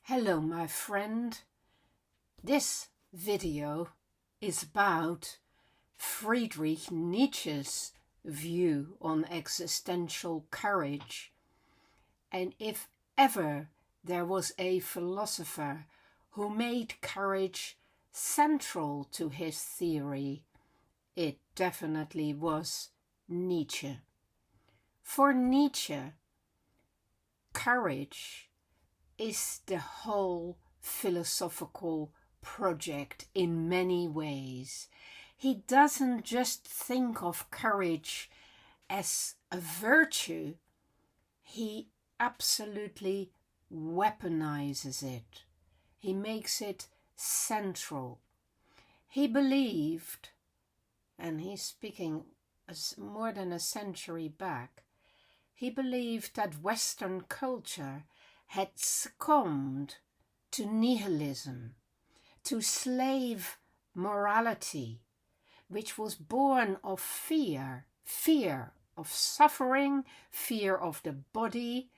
Hello, my friend. This video is about Friedrich Nietzsche's view on existential courage. And if ever there was a philosopher who made courage central to his theory, it definitely was Nietzsche. For Nietzsche, courage is the whole philosophical project in many ways. He doesn't just think of courage as a virtue, he absolutely weaponizes it. He makes it central. He believed, and he's speaking more than a century back, he believed that Western culture had succumbed to nihilism, to slave morality, which was born of fear of suffering, fear of the body,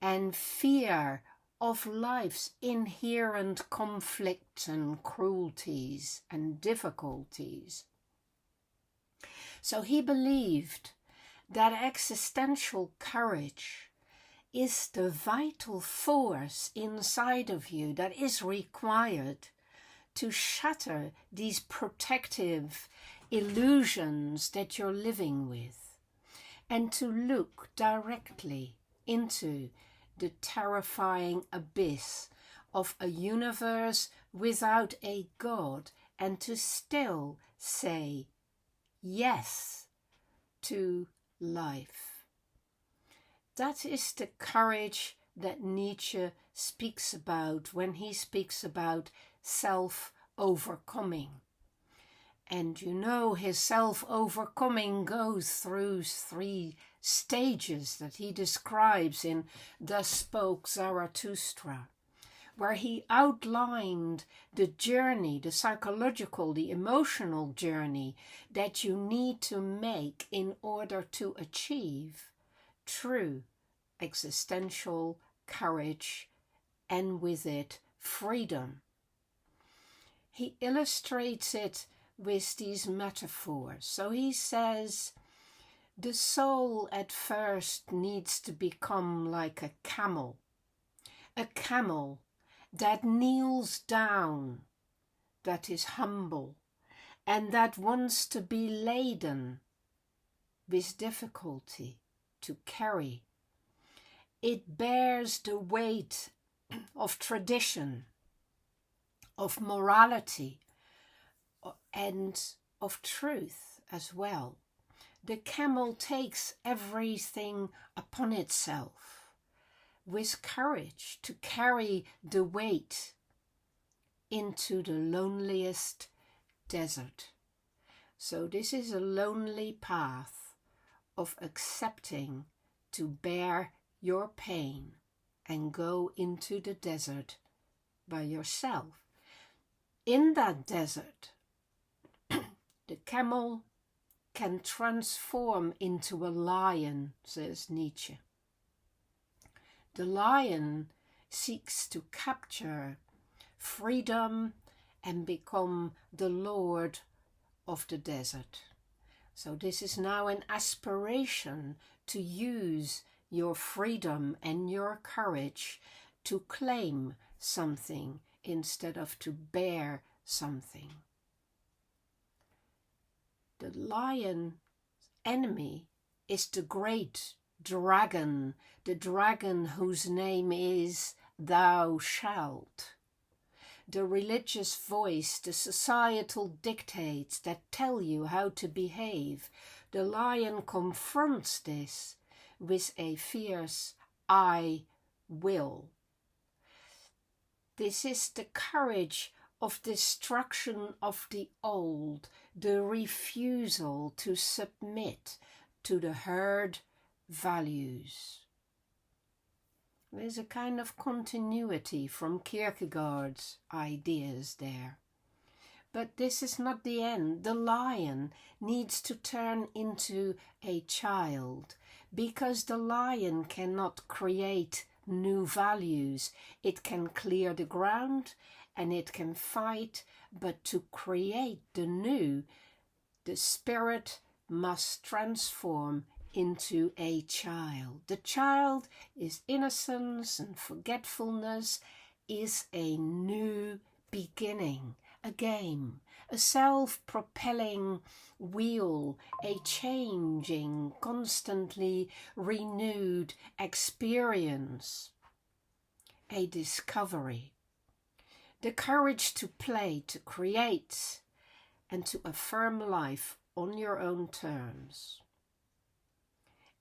and fear of life's inherent conflicts and cruelties and difficulties. So he believed that existential courage is the vital force inside of you that is required to shatter these protective illusions that you're living with and to look directly into the terrifying abyss of a universe without a God and to still say yes to life. That is the courage that Nietzsche speaks about when he speaks about self-overcoming. And you know, his self-overcoming goes through 3 stages that he describes in Thus Spoke Zarathustra, where he outlined the journey, the psychological, the emotional journey that you need to make in order to achieve true existential courage and with it freedom. He illustrates it with these metaphors. So he says, the soul at first needs to become like a camel that kneels down, that is humble, and that wants to be laden with difficulty to carry. It bears the weight of tradition, of morality, and of truth as well. The camel takes everything upon itself with courage to carry the weight into the loneliest desert. So this is a lonely path of accepting to bear your pain and go into the desert by yourself. In that desert, the camel can transform into a lion, says Nietzsche. The lion seeks to capture freedom and become the lord of the desert. So this is now an aspiration to use your freedom and your courage to claim something instead of to bear something. The lion's enemy is the great dragon, the dragon whose name is Thou Shalt. The religious voice, the societal dictates that tell you how to behave. The lion confronts this with a fierce I will. This is the courage of destruction of the old, the refusal to submit to the herd values. There's a kind of continuity from Kierkegaard's ideas there. But this is not the end. The lion needs to turn into a child because the lion cannot create new values. It can clear the ground and it can fight, but to create the new, the spirit must transform into a child. The child is innocence and forgetfulness, is a new beginning, a game, a self-propelling wheel, a changing, constantly renewed experience, a discovery. The courage to play, to create, and to affirm life on your own terms.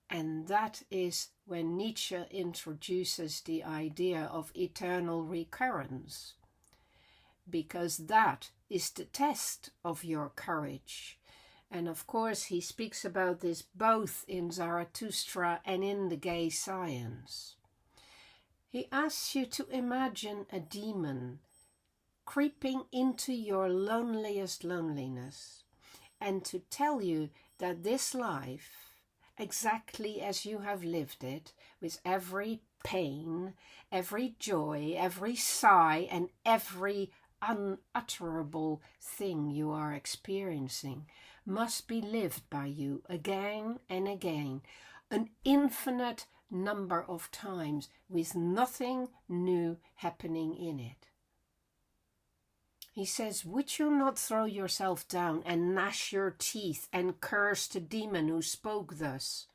And that is when Nietzsche introduces the idea of eternal recurrence, because that is the test of your courage. And of course he speaks about this both in Zarathustra and in the Gay Science. He asks you to imagine a demon creeping into your loneliest loneliness and to tell you that this life, exactly as you have lived it, with every pain, every joy, every sigh, and every unutterable thing you are experiencing, must be lived by you again and again, an infinite number of times, with nothing new happening in it. He says, would you not throw yourself down and gnash your teeth and curse the demon who spoke thus?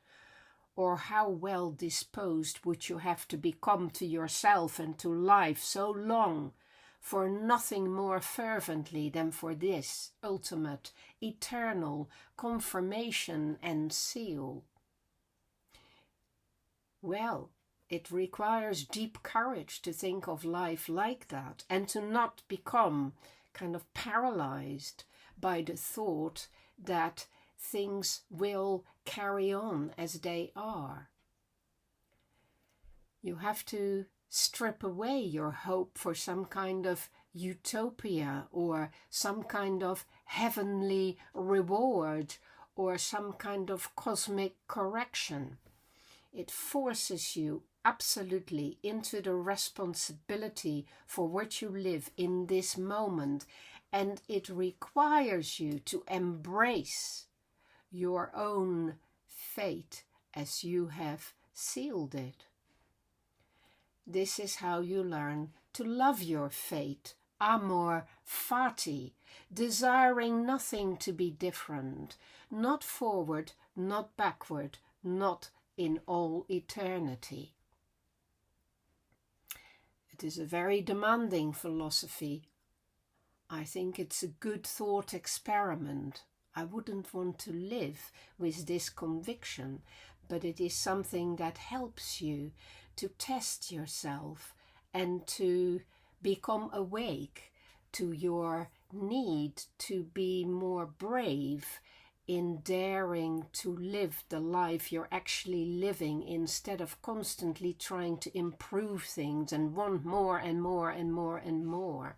Or how well disposed would you have to become to yourself and to life so long, for nothing more fervently than for this ultimate, eternal confirmation and seal? Well, it requires deep courage to think of life like that and to not become kind of paralyzed by the thought that things will carry on as they are. You have to strip away your hope for some kind of utopia or some kind of heavenly reward or some kind of cosmic correction. It forces you absolutely into the responsibility for what you live in this moment, and it requires you to embrace your own fate as you have sealed it. This is how you learn to love your fate, amor fati, desiring nothing to be different, not forward, not backward, not in all eternity. It is a very demanding philosophy. I think it's a good thought experiment. I wouldn't want to live with this conviction, but it is something that helps you to test yourself and to become awake to your need to be more brave in daring to live the life you're actually living, instead of constantly trying to improve things and want more and more and more and more.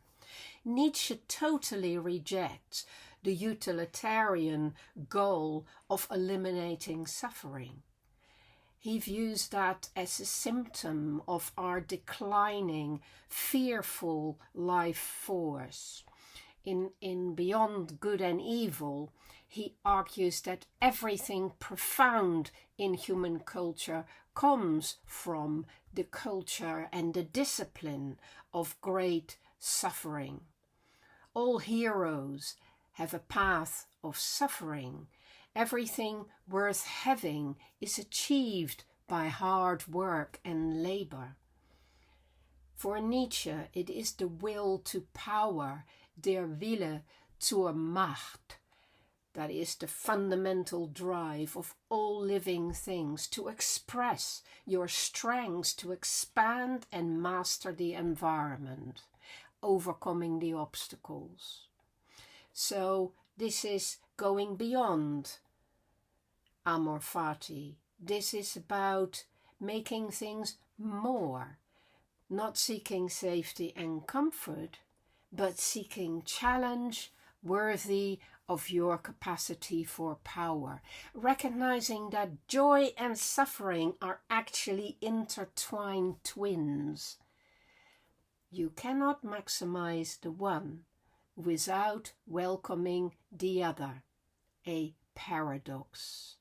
Nietzsche totally rejects the utilitarian goal of eliminating suffering. He views that as a symptom of our declining, fearful life force. In Beyond Good and Evil, he argues that everything profound in human culture comes from the culture and the discipline of great suffering. All heroes have a path of suffering. Everything worth having is achieved by hard work and labor. For Nietzsche, it is the will to power, der Wille zur Macht, that is the fundamental drive of all living things, to express your strengths, to expand and master the environment, overcoming the obstacles. So this is going beyond amor fati. This is about making things more, not seeking safety and comfort, but seeking challenge, worthy of your capacity for power, recognizing that joy and suffering are actually intertwined twins. You cannot maximize the one without welcoming the other, a paradox.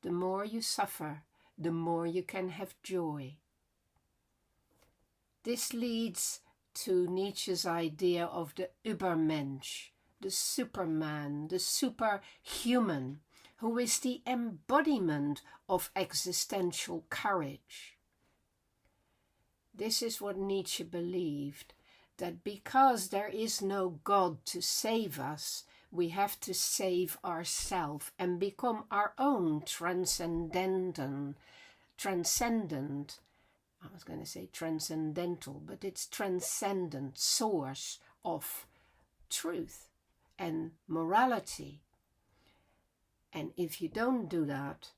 The more you suffer, the more you can have joy. This leads to Nietzsche's idea of the Ubermensch, the superman, the superhuman, who is the embodiment of existential courage. This is what Nietzsche believed, that because there is no God to save us, we have to save ourselves and become our own transcendental, I was going to say transcendental, but it's transcendent source of truth and morality. And if you don't do that,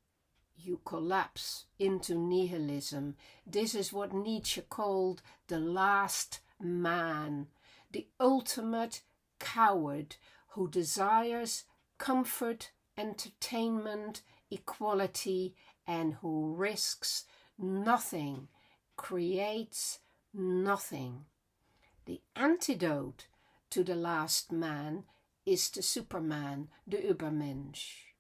you collapse into nihilism. This is what Nietzsche called the last man, the ultimate coward who desires comfort, entertainment, equality, and who risks nothing, creates nothing. The antidote to the last man is the superman, the Ubermensch,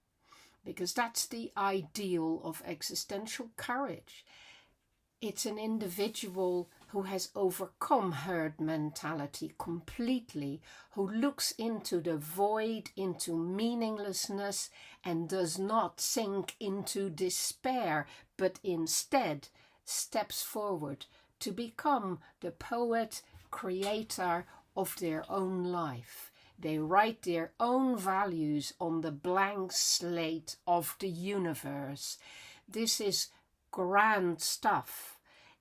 because that's the ideal of existential courage. It's an individual who has overcome herd mentality completely, who looks into the void, into meaninglessness, and does not sink into despair, but instead steps forward to become the poet, creator of their own life. They write their own values on the blank slate of the universe. This is grand stuff.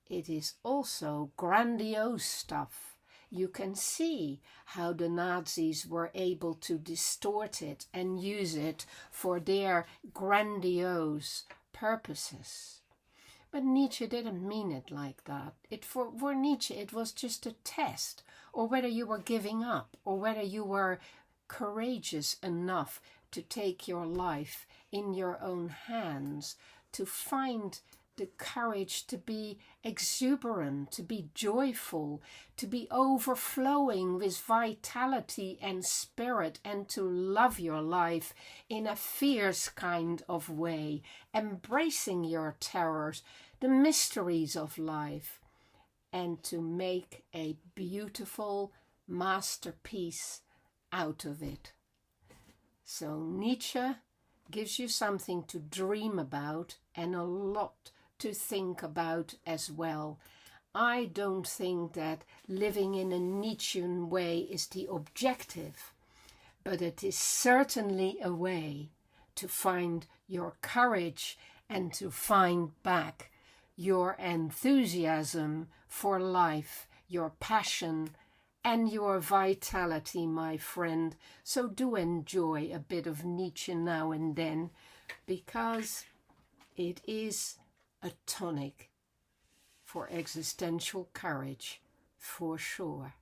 It is also grandiose stuff. You can see how the Nazis were able to distort it and use it for their grandiose purposes. But Nietzsche didn't mean it like that. For Nietzsche, it was just a test, or whether you were giving up, or whether you were courageous enough to take your life in your own hands, to find the courage to be exuberant, to be joyful, to be overflowing with vitality and spirit, and to love your life in a fierce kind of way, embracing your terrors, the mysteries of life, and to make a beautiful masterpiece out of it. So Nietzsche gives you something to dream about and a lot to think about as well. I don't think that living in a Nietzschean way is the objective, but it is certainly a way to find your courage and to find back your enthusiasm for life, your passion, and your vitality, my friend. So do enjoy a bit of Nietzsche now and then, because it is a tonic for existential courage, for sure.